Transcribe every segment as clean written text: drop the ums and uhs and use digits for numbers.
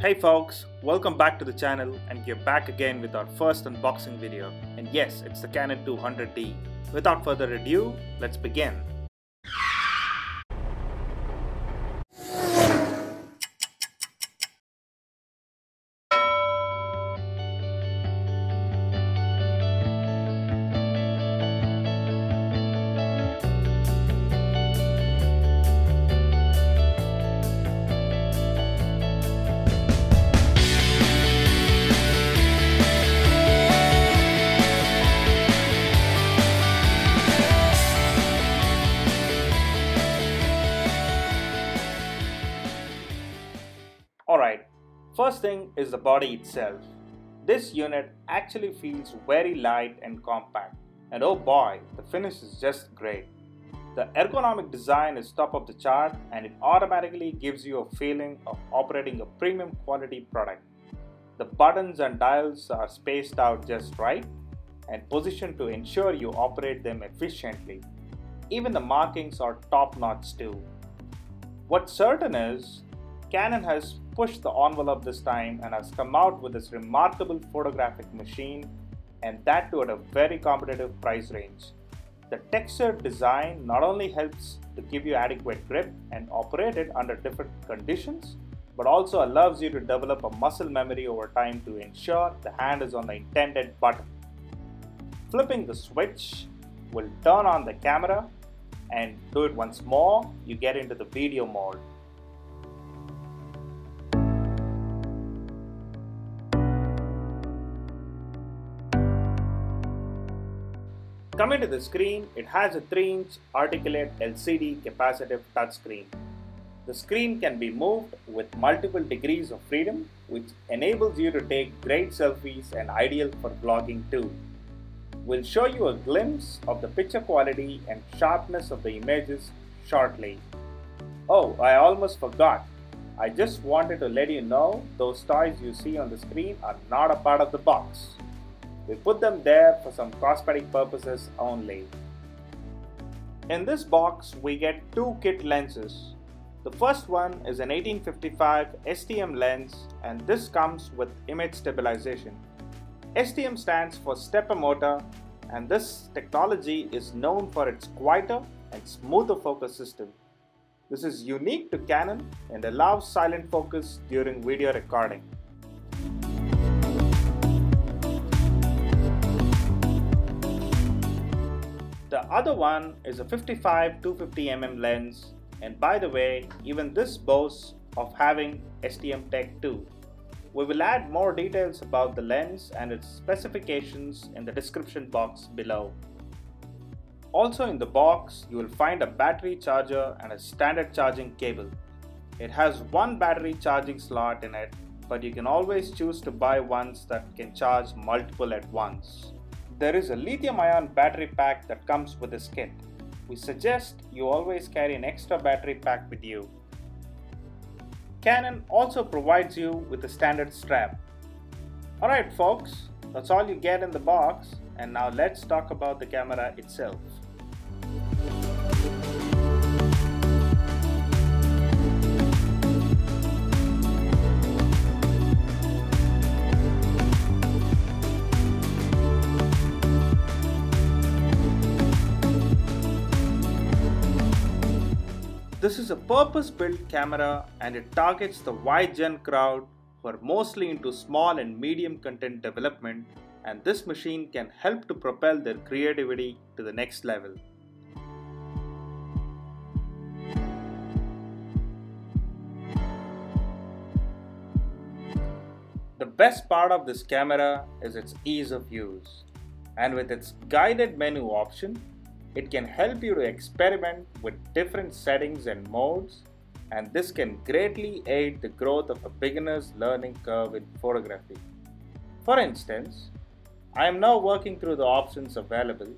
Hey folks, welcome back to the channel, and we're back again with our first unboxing video. And yes, it's the Canon 200D. Without further ado, let's begin. Alright, first thing is the body itself. This unit actually feels very light and compact, and oh boy, the finish is just great. The ergonomic design is top of the chart, and it automatically gives you a feeling of operating a premium quality product. The buttons and dials are spaced out just right and positioned to ensure you operate them efficiently. Even the markings are top notch too. What's certain is, Canon has pushed the envelope this time and has come out with this remarkable photographic machine, and that too at a very competitive price range. The textured design not only helps to give you adequate grip and operate it under different conditions, but also allows you to develop a muscle memory over time to ensure the hand is on the intended button. Flipping the switch will turn on the camera, and do it once more, you get into the video mode. Coming to the screen, it has a 3-inch articulate LCD capacitive touchscreen. The screen can be moved with multiple degrees of freedom, which enables you to take great selfies and ideal for vlogging too. We'll show you a glimpse of the picture quality and sharpness of the images shortly. Oh, I almost forgot. I just wanted to let you know those toys you see on the screen are not a part of the box. We put them there for some cosmetic purposes only. In this box, we get two kit lenses. The first one is an 1855 STM lens, and this comes with image stabilization. STM stands for stepper motor, and this technology is known for its quieter and smoother focus system. This is unique to Canon and allows silent focus during video recording. The other one is a 55 250mm lens, and by the way, even this boasts of having STM tech too. We will add more details about the lens and its specifications in the description box below. Also in the box, you will find a battery charger and a standard charging cable. It has one battery charging slot in it, but you can always choose to buy ones that can charge multiple at once. There is a lithium-ion battery pack that comes with this kit. We suggest you always carry an extra battery pack with you. Canon also provides you with a standard strap. Alright folks, that's all you get in the box, and now let's talk about the camera itself. This is a purpose-built camera, and it targets the wide-gen crowd who are mostly into small and medium content development, and this machine can help to propel their creativity to the next level. The best part of this camera is its ease of use, and with its guided menu option, it can help you to experiment with different settings and modes, and this can greatly aid the growth of a beginner's learning curve in photography. For instance, I am now working through the options available,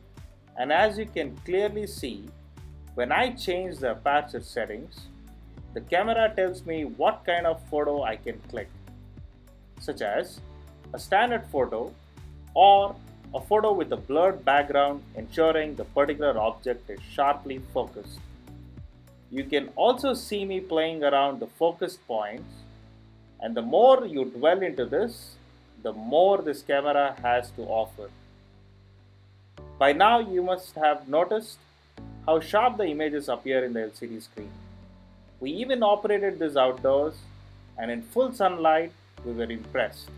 and as you can clearly see, when I change the aperture settings, the camera tells me what kind of photo I can click, such as a standard photo or a photo with a blurred background, ensuring the particular object is sharply focused. You can also see me playing around the focus points And the more you dwell into this, the more this camera has to offer. By now you must have noticed how sharp the images appear in the LCD screen. We even operated this outdoors, and in full sunlight we were impressed.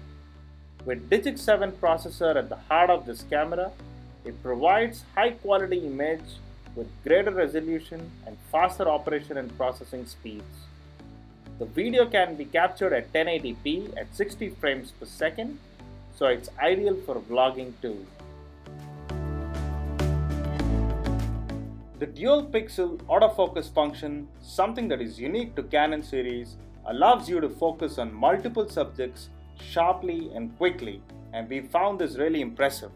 With Digic 7 processor at the heart of this camera, it provides high quality image with greater resolution and faster operation and processing speeds. The video can be captured at 1080p at 60 frames per second, so it's ideal for vlogging too. The dual pixel autofocus function, something that is unique to Canon series, allows you to focus on multiple subjects sharply and quickly, and we found this really impressive.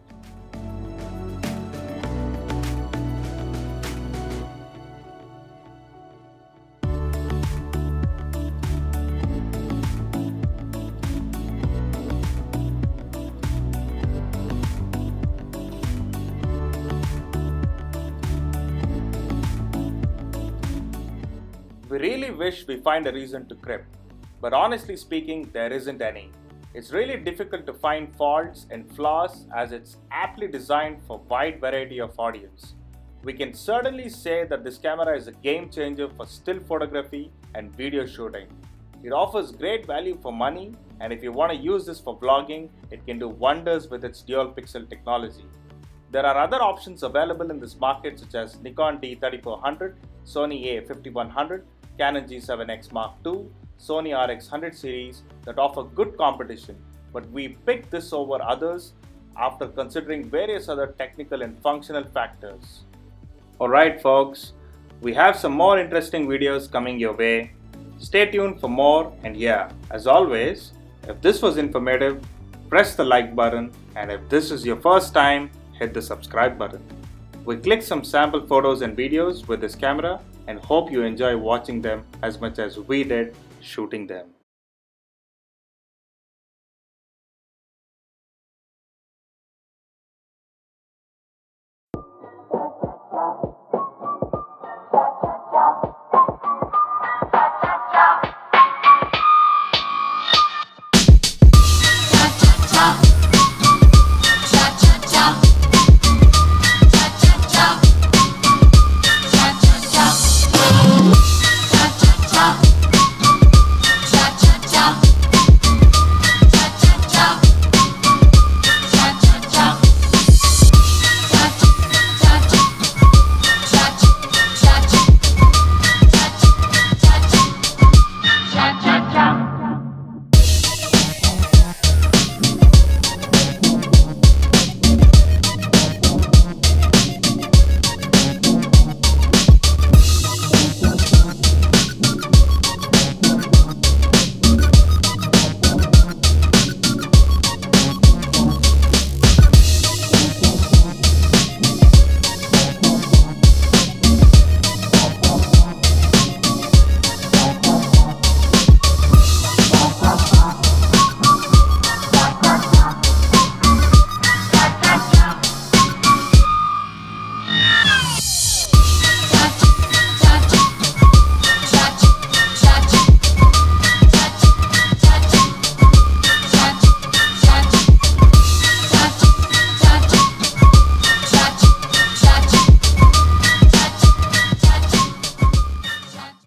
We really wish we find a reason to crib, but honestly speaking, there isn't any. It's really difficult to find faults and flaws as it's aptly designed for a wide variety of audience. We can certainly say that this camera is a game changer for still photography and video shooting. It offers great value for money, and if you want to use this for vlogging, it can do wonders with its dual pixel technology. There are other options available in this market such as Nikon D3400, Sony A5100, Canon G7X Mark II, Sony RX100 series that offer good competition, but we picked this over others after considering various other technical and functional factors. Alright folks, we have some more interesting videos coming your way. Stay tuned for more, and yeah, as always, if this was informative, press the like button, and if this is your first time, hit the subscribe button. We clicked some sample photos and videos with this camera and hope you enjoy watching them as much as we did shooting them.